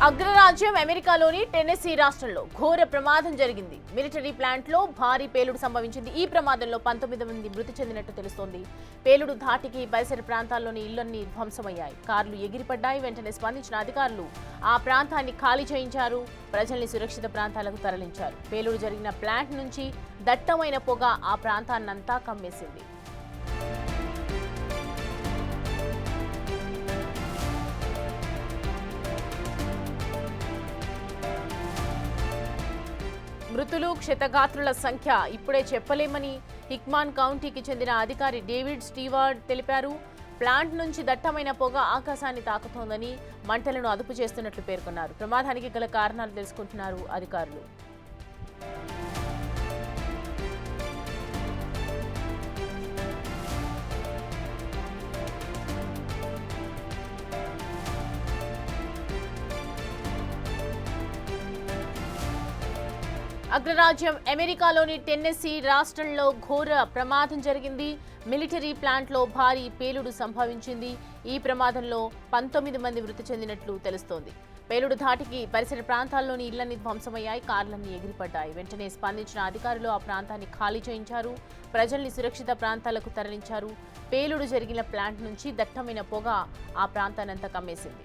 అగ్రరాజ్యం అమెరికాలోని టెన్నెసీ రాష్ట్రంలో ఘోర ప్రమాదం జరిగింది. మిలిటరీ ప్లాంట్లో భారీ పేలుడు సంభవించింది. ఈ ప్రమాదంలో 19 మంది మృతి చెందినట్టు తెలుస్తోంది. పేలుడు ధాటికి పరిసర ప్రాంతాల్లోని ఇళ్లన్నీ ధ్వంసమయ్యాయి. కార్లు ఎగిరిపడ్డాయి. వెంటనే స్పందించిన అధికారులు ఆ ప్రాంతాన్ని ఖాళీ చేయించారు. ప్రజల్ని సురక్షిత ప్రాంతాలకు తరలించారు. పేలుడు జరిగిన ప్లాంట్ నుంచి దట్టమైన పొగ ఆ ప్రాంతాన్నంతా కమ్మేసింది. మృతులు క్షతగాత్రుల సంఖ్య ఇప్పుడే చెప్పలేమని హిక్మాన్ కౌంటీకి చెందిన అధికారి డేవిడ్ స్టీవార్డ్ తెలిపారు. ప్లాంట్ నుంచి దట్టమైన పొగ ఆకాశాన్ని తాకుతోందని, మంటలను అదుపు చేస్తున్నట్లు పేర్కొన్నారు. ప్రమాదానికి గల కారణాలు తెలుసుకుంటున్నారు అధికారులు. అగ్రరాజ్యం అమెరికాలోని టెన్నెసీ రాష్ట్రంలో ఘోర ప్రమాదం జరిగింది. మిలిటరీ ప్లాంట్లో భారీ పేలుడు సంభవించింది. ఈ ప్రమాదంలో 19 మంది మృతి చెందినట్లు తెలుస్తోంది. పేలుడు ధాటికి పరిసర ప్రాంతాల్లోని ఇళ్లన్నీ ధ్వంసమయ్యాయి. కార్లన్నీ ఎగిరిపడ్డాయి. వెంటనే స్పందించిన అధికారులు ఆ ప్రాంతాన్ని ఖాళీ చేయించారు. ప్రజల్ని సురక్షిత ప్రాంతాలకు తరలించారు. పేలుడు జరిగిన ప్లాంట్ నుంచి దట్టమైన పొగ ఆ ప్రాంతాన్నంతా కమ్మేసింది.